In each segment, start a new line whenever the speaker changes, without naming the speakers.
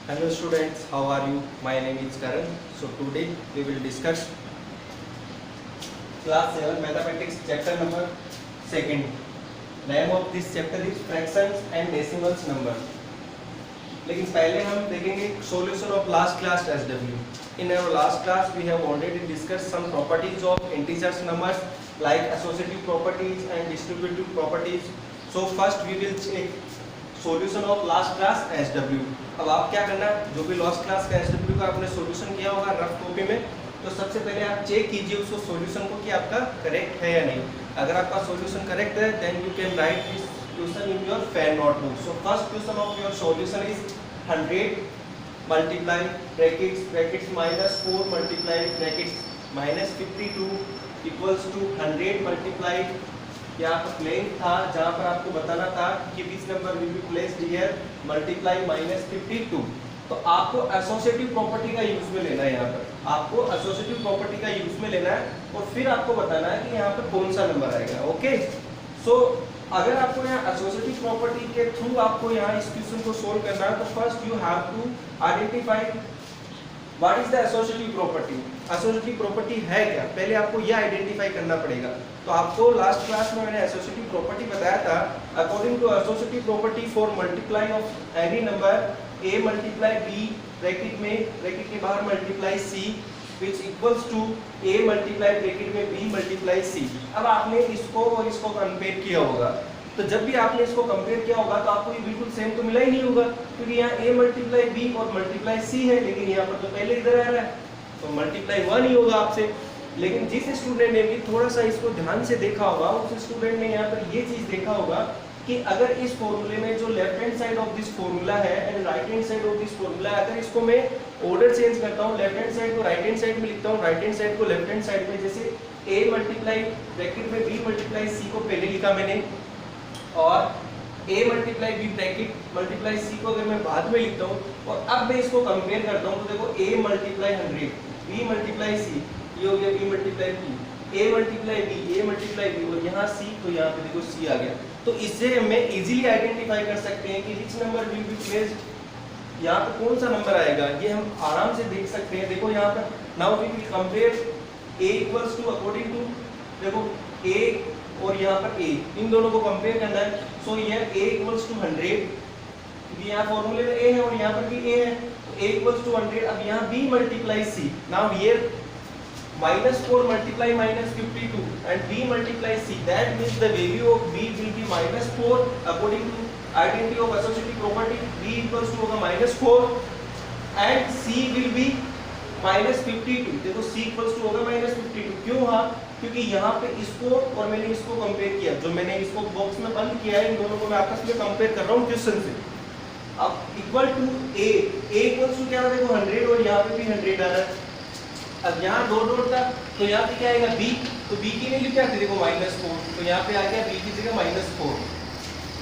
Hello students, how are you? My name is Karan. So today we will discuss class 7 mathematics chapter number 2nd. Name of this chapter is fractions and decimals number. लेकिन पहले हम देखेंगे solution of last class SW. In our last class we have already discussed some properties of integers numbers like associative properties and distributive properties. So first we will check solution of last class SW. अब आप क्या करना है, जो भी last class का SW का आपने सॉल्यूशन किया होगा रफ कॉपी में, तो सबसे पहले आप चेक कीजिए उसको सॉल्यूशन को कि आपका करेक्ट है या नहीं. अगर आपका सॉल्यूशन करेक्ट है then you can write this question in your pen notebook. So first question of your solution is 100 multiply brackets -4 multiply brackets -52 equals to 100 multiply. यहाँ पर प्लेन था जहाँ पर आपको बताना था कि विच number will be placed here multiply -52. तो आपको एसोसिएटिव प्रॉपर्टी का यूज में लेना है. यहाँ पर आपको एसोसिएटिव प्रॉपर्टी का यूज में लेना है और फिर आपको बताना है कि यहाँ पर कौन सा नंबर आएगा. ओके, सो अगर आपको यहाँ एसोसिएटिव प्रॉपर्टी के थ्रू आपको यहाँ इस क्वेश्चन को सोल्व करना है तो first you have to identify what is the associative property. Associative property है क्या, पहले आपको यह आइडेंटिफाई करना पड़ेगा. तो आपको लास्ट क्लास में मैंने एसोसिएटिव प्रॉपर्टी बताया था. According to associative property for multiply of any number a multiply b bracket के बाहर multiply c which equals to a multiply bracket में b मल्टीप्लाई c. अब आपने इसको और इसको कंपेयर किया होगा, तो जब भी आपने इसको कंपेयर किया होगा तो आपको ये बिल्कुल सेम तो मिला ही नहीं होगा, क्योंकि यहाँ a मल्टीप्लाई b और मल्टीप्लाई c है, लेकिन यहाँ पर तो पहले इधर आ रहा है तो मल्टीप्लाई 1 ही होगा आपसे. लेकिन जिस स्टूडेंट ने भी थोड़ा सा इसको ध्यान से देखा होगा उस स्टूडेंट ने यहाँ पर ये चीज देखा होगा कि अगर इस फॉर्मूले में जो left hand side of this formula है and right hand side of this formula है, अगर इसको मैं ऑर्डर चेंज करता हूँ, लेफ्ट हैंड साइड को राइट हैंड साइड में लिखता हूँ, राइट हैंड साइड को लेफ्ट हैंड साइड में, जैसे a मल्टीप्लाई ब्रैकेट में b मल्टीप्लाई c को पहले लिखा मैंने और a multiply b bracket multiply c को अगर मैं बाद में लिखता हूँ और अब मैं इसको कंपेयर करता हूँ तो देखो a multiply 100 b multiply c, ये हो गया b multiply b, a multiply b और यहाँ c, तो यहाँ पे देखो c आ गया. तो इससे हमें इजीली आइडेंटिफाई कर सकते हैं कि विच नंबर विल बी प्लेस्ड, यहाँ पे कौन सा नंबर आएगा, ये हम आराम से देख सकते हैं. देखो यहाँ पर now we will compare a equals to according to, देखो a और यहाँ पर a, इन दोनों को कंपेयर करना है. सो ये a इक्वल्स टू 100, क्योंकि यहाँ फॉर्मूले में a है और यहाँ पर भी a है, तो a इक्वल्स टू 100. अब यहाँ b multiply c, now here -4 multiply -52 and b multiply c, that means the value of b will be -4 according to identity of associative property. b equals to होगा -4 and c will be -52. देखो c equals to होगा -52. क्यों? हाँ, क्योंकि यहाँ पे इसको और मैंने इसको कंपेयर किया, जो मैंने इसको बॉक्स में बंद किया है, इन दोनों को मैं आपस में कंपेयर कर रहा हूँ क्वेश्चन से. अब equal to a equals to क्या है, देखो 100 और यहाँ पे भी 100 आ रहा है. अब यहाँ दो डॉट था तो यहाँ पे क्या आएगा b, तो b की वैल्यू क्या थी, देखो -4, तो यहाँ पे आ गया b की जगह -4.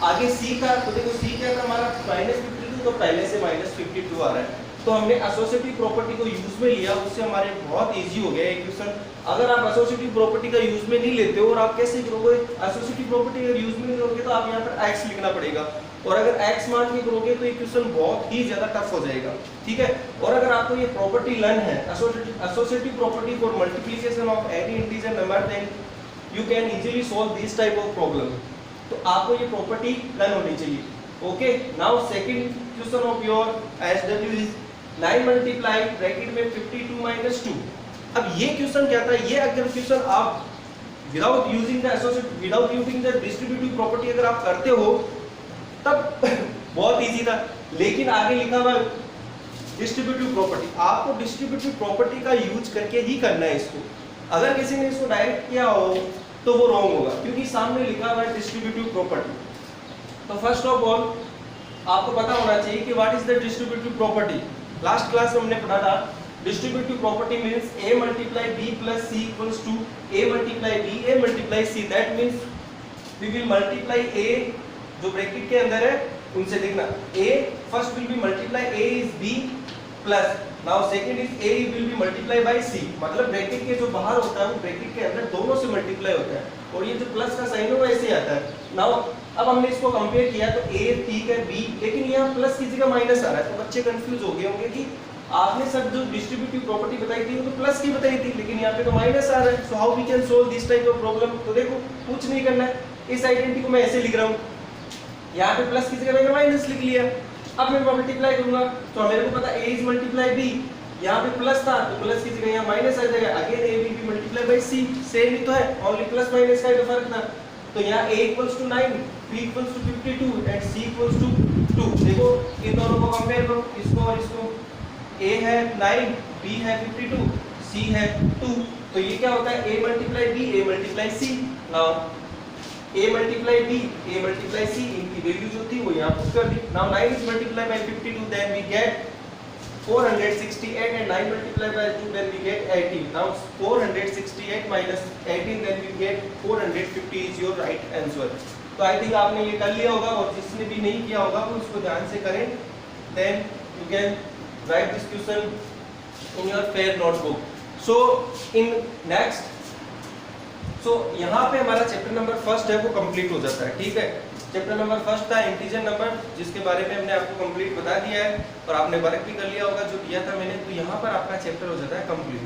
आगे c था तो देखो c क्या था हमारा -52, तो पहले से -52 आ रहा है. तो हमने एसोसिएटिव प्रॉपर्टी को यूज में लिया, उससे हमारे बहुत इजी हो गया ये क्वेश्चन. अगर आप एसोसिएटिव प्रॉपर्टी का यूज में नहीं लेते हो और आप कैसे करोगे, एसोसिएटिव प्रॉपर्टी अगर यूज में नहीं करोगे तो आप यहाँ पर x लिखना पड़ेगा, और अगर x मान के करोगे तो ये क्वेश्चन बहुत ही ज्यादा टफ हो जाएगा. ठीक है, और अगर आपको ये प्रॉपर्टी लर्न है, associative property for multiplication of any integer number, then you can easily solve this type of problem. तो आपको ये प्रॉपर्टी लर्न होनी चाहिए. Okay, now second question of your SW is 9 multiply bracket में 52 -2. अब ये question क्या था, ये अगर क्वेश्चन आप without using the associative, without using the distributive property अगर आप करते हो तब बहुत इजी था, लेकिन आगे लिखा हुआ डिस्ट्रीब्यूटिव प्रॉपर्टी. आपको डिस्ट्रीब्यूटिव प्रॉपर्टी का यूज करके ही करना है इसको. अगर किसी ने इसको डायरेक्ट किया हो तो वो रॉन्ग होगा, क्योंकि सामने लिखा हुआ है डिस्ट्रीब्यूटिव प्रॉपर्टी. तो फर्स्ट ऑफ ऑल आपको पता होना चाहिए कि what is the distributive property. Last class में हमने पढ़ा था distributive property means a multiply b plus c equals to a multiply b a multiply c. That means we will multiply a जो ब्रैकेट के अंदर है उनसे देखना, a first will be multiply a is b plus, now second is a will be multiply by c. मतलब bracket के जो बाहर होता है वो ब्रैकेट के अंदर दोनों से मल्टीप्लाई होता है, और ये जो प्लस का साइन है वो ऐसे आता है. नाउ अब हमने इसको कंपेयर किया तो a ठीक है, b, लेकिन यहाँ प्लस की जगह माइनस आ रहा है, तो बच्चे कंफ्यूज हो गए होंगे कि आपने सब जो डिस्ट्रीब्यूटिव प्रॉपर्टी बताई थी वो तो प्लस की बताई थी, लेकिन यहाँ पे तो माइनस आ रहा है। So how we can solve this type of problem? तो देखो कुछ नहीं करना है, इस आइडेंटिटी को मैं ऐसे लिख रहा हूँ, यहाँ पे प्लस की जगह मैंने माइनस लिख लिया। अब मैं मल्टीप्लाई करूंगा तो मेरे को पता a इज मल्टीप्लाई b, यहाँ पे प्लस था तो प्लस की जगह यहाँ माइनस आ जाएगा, again a will be multiplied by c, same ही तो है, ओनली प्लस माइनस का ही तो फर्क था। तो यहाँ a equals to 9, b equals to 52 and c equals to 2। देखो इन दोनों को कंपेयर करो, इसको और इसको, a है 9, b है 52, c है 2, तो ये क्या होता है a multiply b, a multiply c। Now a multiply b, a multiply c, इनकी वैल्यू जो थी वो यहाँ पुट कर दी। Now 9 is multiplied by 52, then we get 468 and 9 multiplied by 2, then we get 18. Now 468 minus 18, then we get 450 is your right answer. तो I think आपने ये कर लिया होगा, और जिसने भी नहीं किया होगा वो इसको ध्यान से करें। Then you can write this question in your fair notebook. So in next, so यहाँ पे हमारा चैप्टर नंबर फर्स्ट है वो कंप्लीट हो जाता है, ठीक है। चैप्टर नंबर फर्स्ट था इंटीजर नंबर, जिसके बारे में हमने आपको कंप्लीट बता दिया है और आपने वर्क भी कर लिया होगा जो दिया था मैंने, तो यहाँ पर आपका चैप्टर हो जाता है कंप्लीट।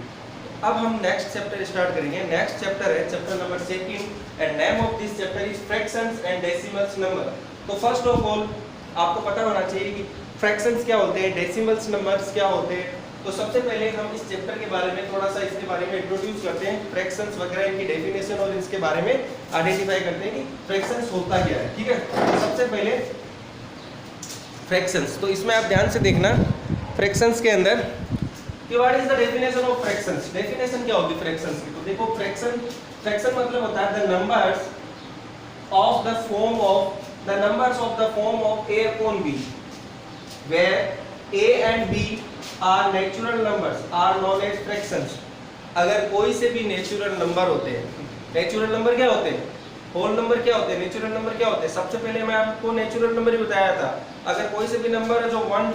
अब हम नेक्स्ट चैप्टर स्टार्ट करेंगे। नेक्स्ट चैप्टर है chapter number second and name of this chapter is fractions and decimals number. तो फर्स्ट ऑफ ऑल आपको पता होना चाहिए कि फ्रैक्शंस क्या होते हैं, डेसिमल्स नंबर्स क्या होते हैं। तो सबसे पहले हम इस चैप्टर के बारे में थोड़ा सा इसके बारे में इंट्रोड्यूस करते हैं, फ्रैक्शंस वगैरह इनकी डेफिनेशन और इसके बारे में आइडेंटिफाई करते हैं कि फ्रैक्शंस होता क्या है, ठीक है। तो सबसे पहले फ्रैक्शंस, तो इसमें आप ध्यान से देखना फ्रैक्शंस के अंदर कि what is the definition of fractions. Definition क्या होगी फ्रैक्शंस की? तो देखो फ्रैक्शन मतलब होता है the numbers of the form of a upon b where a and b are natural numbers are known as fractions। अगर कोई से भी नेचुरल नंबर होते हैं, नेचुरल नंबर क्या होते हैं, होल नंबर क्या होते हैं, नेचुरल नंबर क्या होते हैं। सबसे पहले मैं आपको नेचुरल नंबर ही बताया था। अगर कोई से भी नंबर है जो 1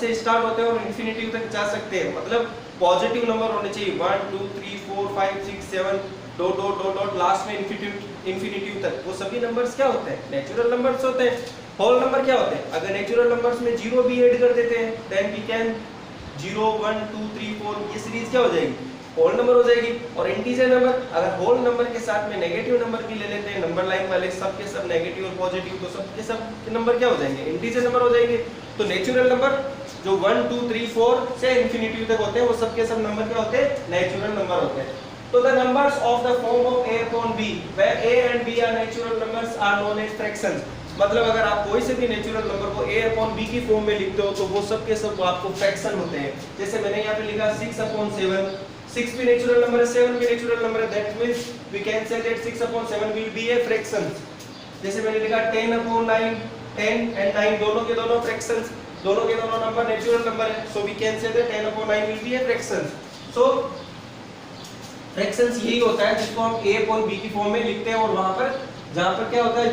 से स्टार्ट होते हैं और इंफिनिटी तक जा सकते हैं, मतलब पॉजिटिव नंबर होने चाहिए, 1 2 3 4 5 6 7 dot dot dot dot last में इंफिनिटी तक, वो सभी नंबर्स क्या होते हैं, नेचुरल नंबर्स होते हैं। होल नंबर क्या होते हैं, अगर नेचुरल नंबर्स में 0 भी ऐड कर देते हैं देन वी कैन 0 1 2 3 4, ये सीरीज क्या हो जाएगी, होल नंबर हो जाएगी। और इंटीजर नंबर, अगर होल नंबर के साथ में नेगेटिव नंबर भी ले लेते हैं, नंबर लाइन वाले सब के सब नेगेटिव और पॉजिटिव, तो सब के सब नंबर क्या हो जाएंगे, इंटीजर नंबर हो जाएंगे। तो नेचुरल नंबर जो 1 2 3 4 से इंफिनिटी तक होते हैं वो सब के सब नंबर क्या होते हैं, नेचुरल नंबर होते हैं। तो the numbers of the form of a upon b where a and b are natural numbers are known as fractions। मतलब अगर आप कोई से भी नेचुरल नंबर को a upon b की फॉर्म में लिखते हो तो वो सब के सब आपको फ्रैक्शन होते हैं। जैसे मैंने यहाँ पे लिखा 6 upon 7, 6 भी नेचुरल नंबर है, 7 भी नेचुरल नंबर है, that means we can say that 6 upon 7 will be a fraction. जैसे मैंने लिखा 10 upon 9, 10 and 9 दोनों के दोनों फ्रैक्शंस, दोनों के दोनों नंबर नेचुरल नंबर है, so we can say that 10 upon 9 will be a fraction. So fractions यही होता है जिसको हम a upon b की फॉर्म में लिखते हैं, और वहां पर जहां पर क्या होता है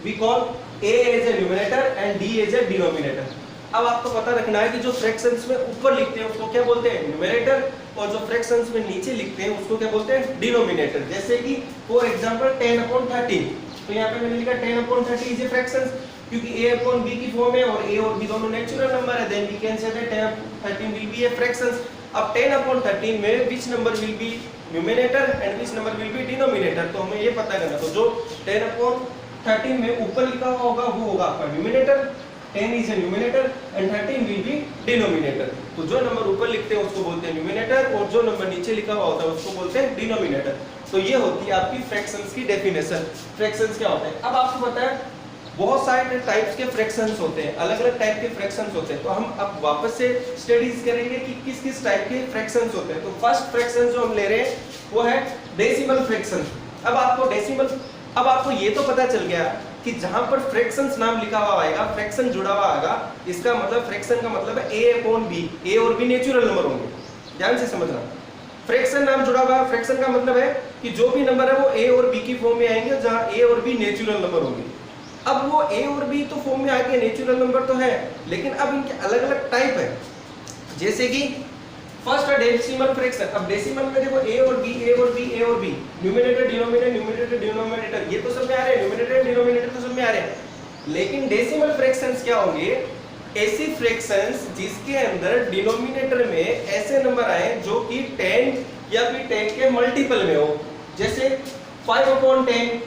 we call a as a numerator and d as a denominator. अब आपको पता रखना है कि जो फ्रैक्शंस में ऊपर लिखते हैं उसको क्या बोलते हैं, न्यूमरेटर, और जो फ्रैक्शंस में नीचे लिखते हैं उसको क्या बोलते हैं, डिनोमिनेटर। जैसे कि फॉर एग्जांपल 10 upon 13, तो यहाँ पे मैंने लिखा 10 upon 30 इज ए फ्रैक्शंस, क्योंकि a upon b की फॉर्म है और a और b दोनों नेचुरल नंबर है, then we can say that 10 upon 13 will be a fractions. अब 10 upon 13 में which number will be numerator and which number will be denominator, तो हमें ये पता करना। तो जो 10 upon 13 में ऊपर लिखा हुआ होगा वो होगा आपका numerator, 10 is a numerator and 13 will be denominator. तो जो नंबर ऊपर लिखते हैं उसको बोलते हैं न्यूमरेटर, और जो नंबर नीचे लिखा हुआ होता है उसको बोलते हैं डिनोमिनेटर। तो ये होती है आपकी फ्रैक्शंस की डेफिनेशन। फ्रैक्शंस क्या होते हैं, अब आपको पता है बहुत सारे टाइप्स के फ्रैक्शंस होते हैं, अलग अलग टाइप के फ्रैक्शंस होते हैं। तो हम अब वापस से स्टडीज करेंगे कि किस किस टाइप के फ्रैक्शंस होते हैं। तो फर्स्ट फ्रैक्शन जो हम ले रहे हैं वो है डेसिमल फ्रैक्शन। अब आपको ये तो पता चल गया कि जहां पर फ्रैक्शंस नाम लिखा हुआ आएगा, फ्रैक्शन जुड़ा हुआ आएगा, इसका मतलब फ्रैक्शन का मतलब है a upon b, a और b नेचुरल नंबर होंगे, ध्यान से समझना। फ्रैक्शन नाम जुड़ा हुआ, फ्रैक्शन का मतलब है कि जो भी नंबर है वो a और b की फॉर्म में आएंगे जहां a और b नेचुरल नंबर होंगे। अब वो a और b तो फॉर्म में आके नेचुरल नंबर तो है, लेकिन अब इनके अलग अलग टाइप है। जैसे कि फर्स्ट है डेसिमल फ्रैक्शन। अब डेसिमल में देखो a और b, a और b, a और b, numerator denominator, numerator denominator, ये तो सब में आ रहे हैं न्यूमरेटर एंड डिनोमिनेटर। में आ रहे हैं। लेकिन डेसिमल फ्रैक्शंस क्या होंगे, ऐसी फ्रैक्शंस जिसके अंदर डिनोमिनेटर में ऐसे नंबर आए जो कि 10 या फिर 10 के मल्टीपल में हो, जैसे 5/10,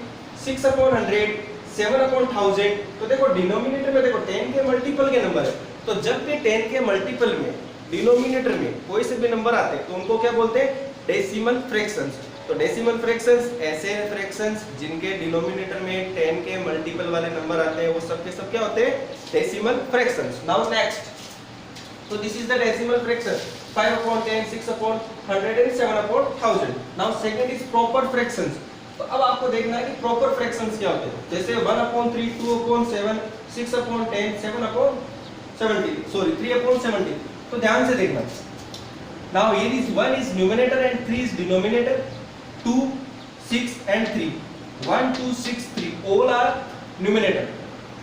6/100, 7/1000। तो देखो डिनोमिनेटर में देखो 10 के मल्टीपल के नंबर है, तो जब भी 10 के मल्टीपल में डिनोमिनेटर में कोई से भी नंबर आते हैं तो उनको क्या बोलते हैं, डेसिमल फ्रैक्शंस। तो डेसिमल फ्रैक्शंस ऐसे फ्रैक्शंस जिनके डिनोमिनेटर में 10 के मल्टीपल वाले नंबर आते हैं, वो सब के सब क्या होते हैं, decimal fractions. Now next, so this is the decimal fraction, 5/10, 6/100 and 7/1000. now second is proper fractions. तो अब आपको देखना है कि प्रॉपर फ्रैक्शंस क्या होते हैं, जैसे 1/3, 2/7, 6/10, 7/70, सॉरी 3/70। तो ध्यान से देखना। now here is 1 is numerator and 3 is denominator, 2, 6 and 3, 1, 2, 6, 3 all are numerator,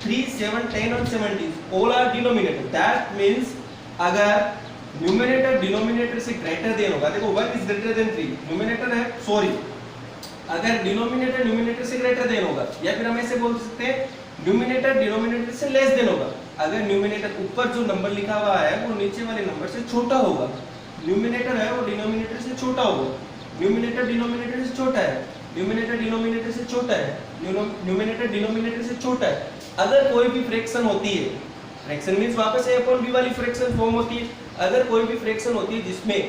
3, 7, 10 and 70 all are denominator. that means अगर न्यूमरेटर डिनोमिनेटर से ग्रेटर देन होगा, देखो 1 इज ग्रेटर देन 3, न्यूमरेटर है, सॉरी अगर डिनोमिनेटर न्यूमरेटर से ग्रेटर देन होगा, या फिर हम ऐसे बोल सकते हैं न्यूमरेटर डिनोमिनेटर से लेस देन होगा। अगर न्यूमरेटर ऊपर जो नंबर लिखा हुआ है वो नीचे वाले नंबर से छोटा होगा, न्यूमरेटर है वो डिनोमिनेटर से छोटा होगा, न्यूमरेटर डिनोमिनेटर से छोटा है, न्यूमरेटर डिनोमिनेटर से छोटा है, न्यूमरेटर डिनोमिनेटर से छोटा है। अगर कोई भी फ्रैक्शन होती है, फ्रैक्शन मींस वापस a अपॉन b वाली फ्रैक्शन फॉर्म होती है, अगर कोई भी फ्रैक्शन होती है जिसमें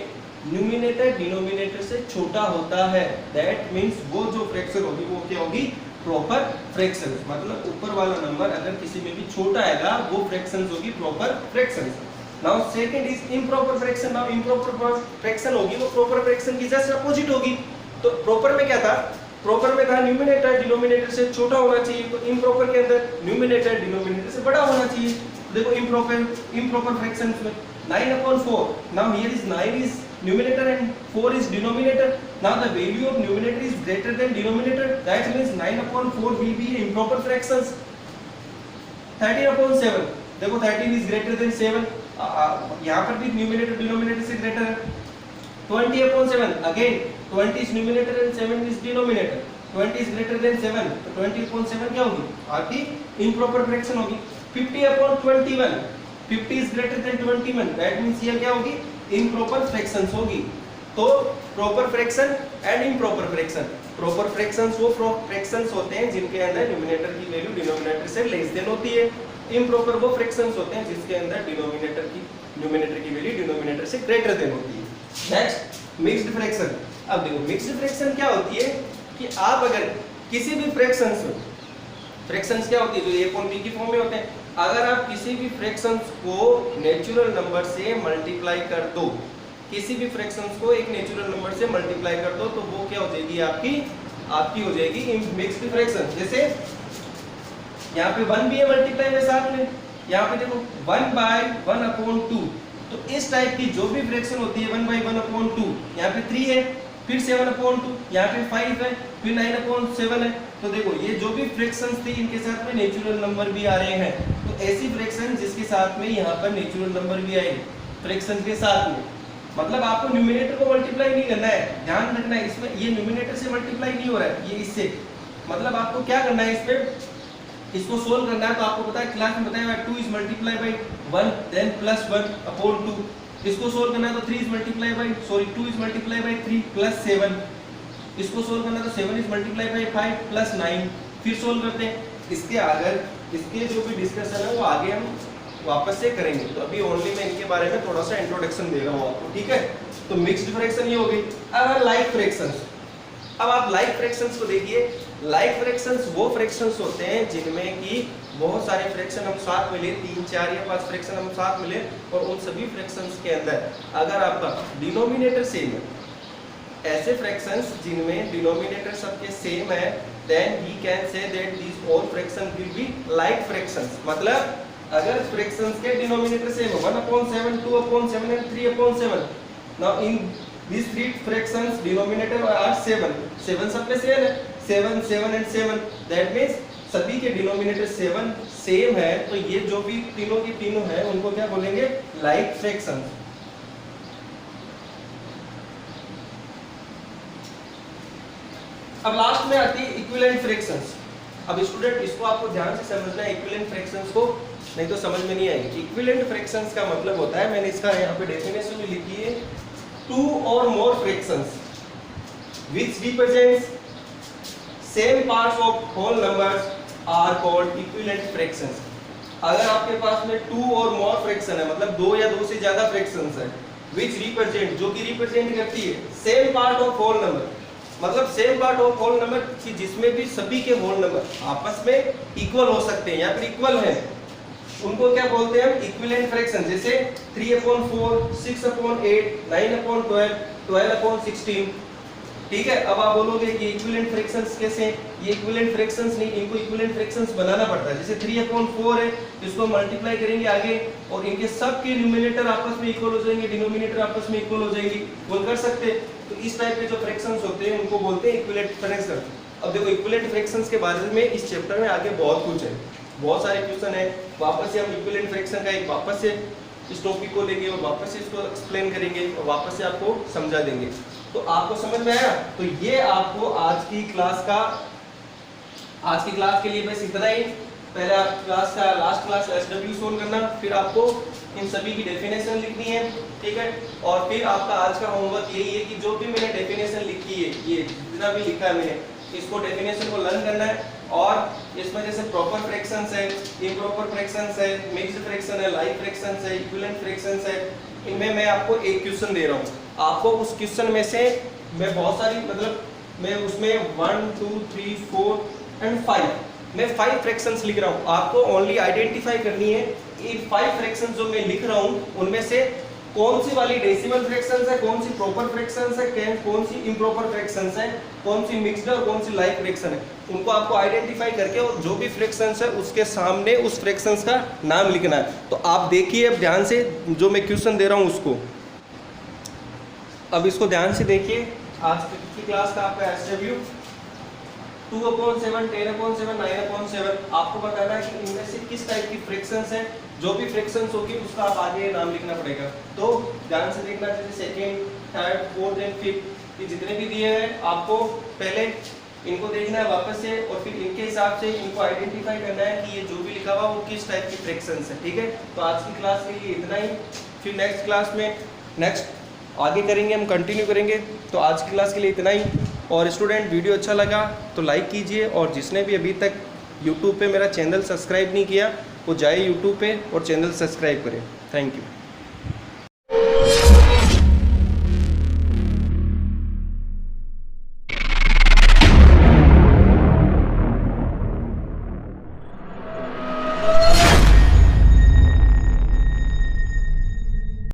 न्यूमरेटर डिनोमिनेटर से छोटा होता है, दैट मींस वो जो फ्रैक्शन होगी वो क्या होगी, प्रॉपर फ्रैक्शन। मतलब ऊपर वाला नंबर अगर किसी में भी छोटा आएगा वो फ्रैक्शंस होगी proper fractions. Now second is improper fraction. Now improper fraction होगी वो प्रॉपर फ्रैक्शन की जस्ट अपोजिट होगी। तो प्रॉपर में क्या था, प्रॉपर में था न्यूमरेटर डिनोमिनेटर से छोटा होना चाहिए, तो इम्प्रॉपर के अंदर न्यूमरेटर डिनोमिनेटर से बड़ा होना चाहिए। देखो इम्प्रॉपर फ्रैक्शंस में 9/4, now here is 9 is numerator and 4 is denominator. now the value of numerator is greater than denominator, that means 9/4 will be improper fractions. 13/7, देखो 13 is greater than 7, यहाँ पर भी न्यूमरेटर डिनोमिनेटर से ग्रेटर है। 20/7, again 20 is numerator and 7 is denominator, 20 is greater than 7, तो 20/7 क्या होगी, आपकी इम्प्रॉपर फ्रैक्शन होगी। 50/21, 50 is greater than 21, that means ये क्या होगी, इम्प्रॉपर फ्रैक्शंस होगी। तो proper fraction and improper fraction, proper fractions वो फ्रैक्शंस होते हैं जिनके अंदर न्यूमरेटर की वैल्यू डिनोमिनेटर से लेस देन होती है, इम्प्रॉपर वो फ्रैक्शंस होते हैं जिसके अंदर न्यूमरेटर की वैल्यू डिनोमिनेटर से ग्रेटर देन होती है। Next mixed fraction. अब देखो मिक्स्ड फ्रैक्शन क्या होती है कि आप अगर किसी भी फ्रैक्शंस में, फ्रैक्शंस क्या होती है जो a अपॉन b की फॉर्म में होते हैं, अगर आप किसी भी फ्रैक्शंस को नेचुरल नंबर से मल्टीप्लाई कर दो, किसी भी फ्रैक्शंस को एक नेचुरल नंबर से मल्टीप्लाई कर दो, तो वो क्या हो जाएगी, आपकी हो जाएगी मिक्स्ड फ्रैक्शन। जैसे यहाँ पे 1 भी है मल्टीप्लाई में साथ में, यहाँ पे देखो 1/1/2, तो इस टाइप की जो भी फ्रैक्शन होती है 1/1/2, यहाँ पे 3 है, फिर 7/2, यहाँ पे 5 है, फिर 9/7 है। तो देखो ये जो भी फ्रैक्शंस थी इनके साथ में नेचुरल नंबर भी आ रहे हैं, तो ऐसी फ्रैक्शन जिसके साथ में यहाँ पर नेचुरल नंबर भी आए फ्रैक्शन के साथ में, मतलब आपको न्यूमरेटर को मल्टीप्लाई नहीं करना है, ध्यान रखना है इसमें ये न्यूमरेटर से मल्टीप्लाई नहीं हो रहा है, ये इससे, मतलब आपको क्या करना है, इस पे इसको सोल्व करना है। तो आपको पता है क्लास में बताया 2 is multiplied by 1 then plus 1/2, इसको सोल्व करना है तो 2 is multiplied by 3 plus 7, इसको सोल्व करना है तो 7 is multiplied by 5 plus 9, फिर सोल्व करते हैं। इसके जो भी डिस्कशन है वो आगे हम वापस से करेंगे, तो अभी ओनली मैं इनके बारे में थोड़ा सा इंट्रोडक्शन दे रहा हूँ आपको, ठीक है। तो मिक्स्ड फ्रैक्शन ये हो गई। अब लाइक फ्रैक्शंस, अब आप लाइक फ्रैक्शंस को देखिए। लाइक फ्रैक्शंस वो फ्रैक्शंस होते हैं जिनमें कि बहुत सारे फ्रैक्शन हम साथ मिले, 3, 4 या 5 फ्रैक्शन हम साथ मिले, और उन सभी फ्रैक्शंस के अंदर अगर आपका डिनोमिनेटर सेम है, ऐसे फ्रैक्शंस जिनमें डिनोमिनेटर सबके सेम है, then we can say that these all fractions will be like fractions। मतलब अगर फ्रैक्शंस के डिनोमिनेटर सेम है 1/7, 2/7 and 3/7, now in these three fractions denominator are 7 सब में सेम है, 7, 7 and 7, that means सभी के डिनोमिनेटर 7 सेम है, तो ये जो भी तीनों की तीनों है उनको क्या बोलेंगे, लाइक फ्रैक्शंस। अब लास्ट में आती है इक्विवेलेंट फ्रैक्शंस। अब स्टूडेंट इसको आपको ध्यान से समझना है इक्विवेलेंट फ्रैक्शंस को, नहीं तो समझ में नहीं आएगी। इक्विवेलेंट फ्रैक्शंस का मतलब होता है, मैंने इसका यहाँ पे डेफिनेशन भी लिखी है, 2 or more fractions which represents same parts of whole numbers are called equivalent fractions। अगर आपके पास में 2 or more फ्रैक्शन है, मतलब 2 या 2 से ज्यादा फ्रैक्शंस है, which represent, जो कि रिप्रेजेंट करती है same part of whole number, मतलब same part of whole number कि जिसमें भी सभी के होल नंबर आपस में इक्वल हो सकते हैं या फिर इक्वल हैं, उनको क्या बोलते हैं हम? Equivalent fraction. जैसे 3/4, 6/8, 9/12, 12/16। ठीक है, अब आप बोलोगे कि इक्विवेलेंट फ्रैक्शंस कैसे? ये इक्विवेलेंट फ्रैक्शंस नहीं, इनको इक्विवेलेंट फ्रैक्शंस बनाना पड़ता है। जैसे 3/4 है, इसको मल्टीप्लाई करेंगे आगे और इनके सब के न्यूमरेटर आपस में इक्वल हो जाएंगे, डिनोमिनेटर आपस में इक्वल हो जाएगी, इक्वल कर सकते हैं। तो इस टाइप के जो फ्रैक्शंस होते हैं उनको बोलते हैं इक्विवेलेंट फ्रैक्शन। अब देखो इक्विवेलेंट फ्रैक्शंस के बारे में इस चैप्टर में आगे बहुत कुछ है, बहुत सारे क्वेश्चन है। वापस से हम इक्विवेलेंट फ्रैक्शन का एक वापस से इस टॉपिक को लेंगे और वापस से इसको एक्सप्लेन करेंगे और वापस से आपको समझा देंगे। तो आपको समझ में आया? तो ये आपको आज की क्लास के लिए बस इतना ही। पहले आप क्लास का लास्ट क्लास SW सोल्व करना, फिर आपको इन सभी की डेफिनेशन लिखनी है, ठीक है। और फिर आपका आज का होमवर्क यही है कि जो भी मैंने डेफिनेशन लिखी है, ये जितना भी लिखा है मैंने, इसको डेफिनेशन को लर्न करना है। और इसमें जैसे प्रॉपर फ्रैक्शंस है, इम्प्रॉपर फ्रैक्शंस है, मिक्स्ड फ्रैक्शन है, लाइक फ्रैक्शंस है, इक्विवेलेंट फ्रैक्शंस है, इनमें मैं आपको एक क्वेश्चन दे रहा हूँ। आपको उस क्वेश्चन में से मैं बहुत सारी, मतलब मैं उसमें 1 2 3 4 एंड 5 मैं 5 फ्रैक्शंस लिख रहा हूँ। आपको ओनली आइडेंटिफाई करनी है ये 5 फ्रैक्शंस जो मैं लिख रहा हूँ उनमें से कौन सी वाली डेसिमल फ्रैक्शंस है, कौन सी प्रॉपर फ्रैक्शंस है, कौन सी इम्प्रॉपर फ्रैक्शंस है, कौन सी मिक्स्ड है और कौन सी लाइक फ्रैक्शन है। उनको आपको आइडेंटिफाई करके और जो भी फ्रैक्शंस है उसके सामने उस फ्रैक्शंस का नाम लिखना है। तो आप देखिए अब ध्यान से जो मैं क्वेश्चन दे रहा हूँ उसको, अब इसको ध्यान से देखिए। आज की क्लास का आपका SW 2/7, 10/7, 9/7 आपको बताना है कि इनमें से किस टाइप की फ्रैक्शंस है। जो भी फ्रैक्शंस होगी उसका आप आगे नाम लिखना पड़ेगा। तो ध्यान से देखना, जैसे second, third, fourth and fifth ये जितने भी दिए हैं आपको पहले इनको देखना है वापस से और फिर इनके हिसाब से इनको आइडेंटिफाई करना है कि ये जो भी लिखा हुआ वो किस टाइप की फ्रैक्शंस है, ठीक है। तो आज की क्लास के लिए इतना ही, फिर नेक्स्ट क्लास में आगे करेंगे, हम कंटिन्यू करेंगे। तो आज की क्लास के लिए इतना ही। और स्टूडेंट वीडियो अच्छा लगा तो लाइक कीजिए, और जिसने भी अभी तक यूट्यूब पे मेरा चैनल सब्सक्राइब नहीं किया वो जाए यूट्यूब पे और चैनल सब्सक्राइब करें। Thank you.